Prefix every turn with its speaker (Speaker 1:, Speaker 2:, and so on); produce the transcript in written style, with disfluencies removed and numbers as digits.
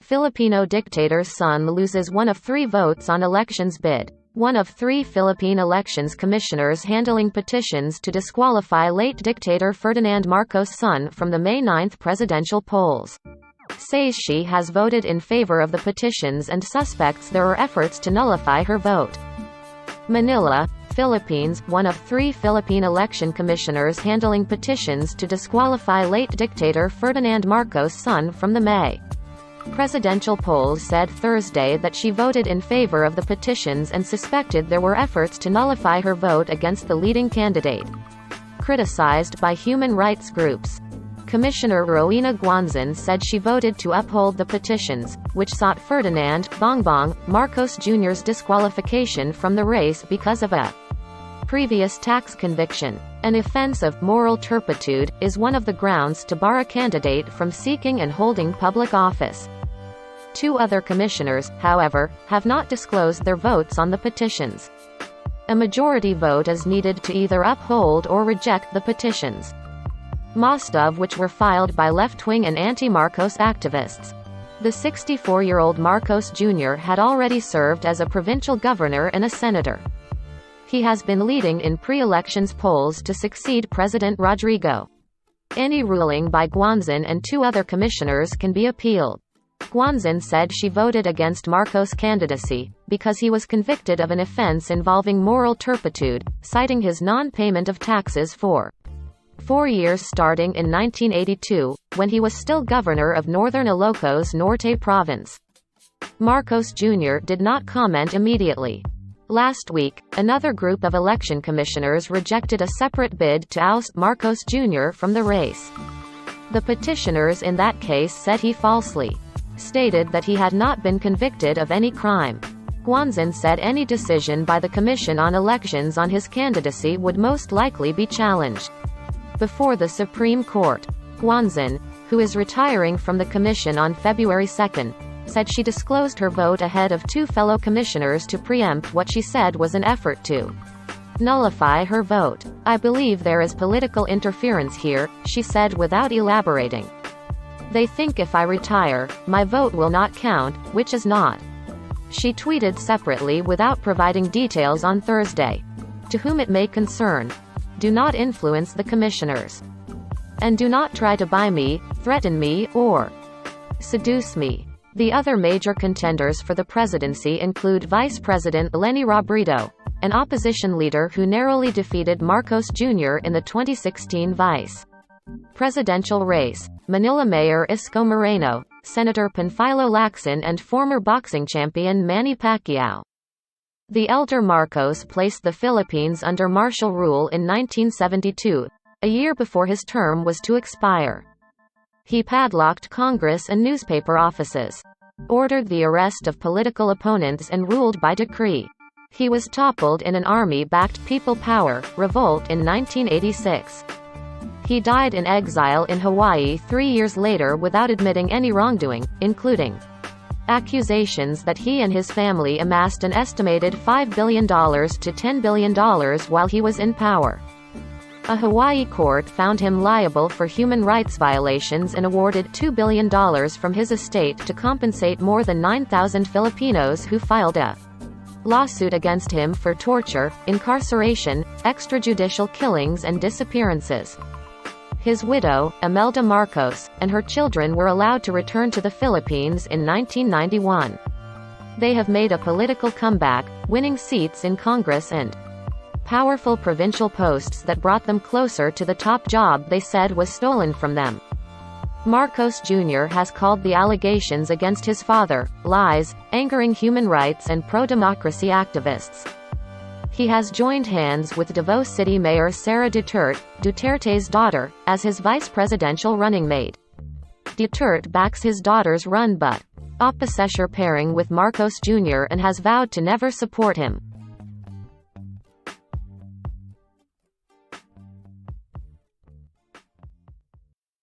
Speaker 1: Filipino dictator's son loses one of 3 votes on elections bid. One of 3 Philippine elections commissioners handling petitions to disqualify late dictator Ferdinand Marcos' son from the May 9 presidential polls says she has voted in favor of the petitions and suspects there are efforts to nullify her vote. Manila, Philippines. One of 3 Philippine election commissioners handling petitions to disqualify late dictator Ferdinand Marcos' son from the May presidential polls said Thursday that she voted in favor of the petitions and suspected there were efforts to nullify her vote against the leading candidate. Criticized by human rights groups, Commissioner Rowena Guanzon said she voted to uphold the petitions, which sought Ferdinand Bongbong Marcos Jr.'s disqualification from the race because of a previous tax conviction. An offense of moral turpitude is one of the grounds to bar a candidate from seeking and holding public office. 2 other commissioners, however, have not disclosed their votes on the petitions. A majority vote is needed to either uphold or reject the petitions, most of which were filed by left-wing and anti-Marcos activists. The 64-year-old Marcos Jr. had already served as a provincial governor and a senator. He has been leading in pre-elections polls to succeed President Rodrigo. Any ruling by Guanzon and 2 other commissioners can be appealed. Guanzon said she voted against Marcos' candidacy because he was convicted of an offense involving moral turpitude, citing his non-payment of taxes for 4 years starting in 1982, when he was still governor of Northern Ilocos Norte province. Marcos Jr. did not comment immediately. Last week, another group of election commissioners rejected a separate bid to oust Marcos Jr. from the race. The petitioners in that case said he falsely stated that he had not been convicted of any crime. Guanzon said any decision by the Commission on Elections on his candidacy would most likely be challenged before the Supreme Court. Guanzon, who is retiring from the Commission on February 2, said she disclosed her vote ahead of 2 fellow commissioners to preempt what she said was an effort to nullify her vote. "I believe there is political interference here," she said without elaborating. "They think if I retire, my vote will not count, which is not." She tweeted separately without providing details on Thursday. "To whom it may concern, do not influence the commissioners. And do not try to buy me, threaten me, or seduce me." The other major contenders for the presidency include Vice President Leni Robredo, an opposition leader who narrowly defeated Marcos Jr. in the 2016 vice presidential race, Manila Mayor Isko Moreno, Senator Panfilo Lacson and former boxing champion Manny Pacquiao. The elder Marcos placed the Philippines under martial rule in 1972, a year before his term was to expire. He padlocked Congress and newspaper offices, ordered the arrest of political opponents and ruled by decree. He was toppled in an army-backed People Power revolt in 1986. He died in exile in Hawaii 3 years later without admitting any wrongdoing, including accusations that he and his family amassed an estimated $5 billion to $10 billion while he was in power. A Hawaii court found him liable for human rights violations and awarded $2 billion from his estate to compensate more than 9,000 Filipinos who filed a lawsuit against him for torture, incarceration, extrajudicial killings and disappearances. His widow, Imelda Marcos, and her children were allowed to return to the Philippines in 1991. They have made a political comeback, winning seats in Congress and powerful provincial posts that brought them closer to the top job they said was stolen from them. Marcos Jr. has called the allegations against his father lies, angering human rights and pro-democracy activists. He has joined hands with Davao City Mayor Sara Duterte's daughter, as his vice presidential running mate. Duterte backs his daughter's run but opposition pairing with Marcos Jr. and has vowed to never support him.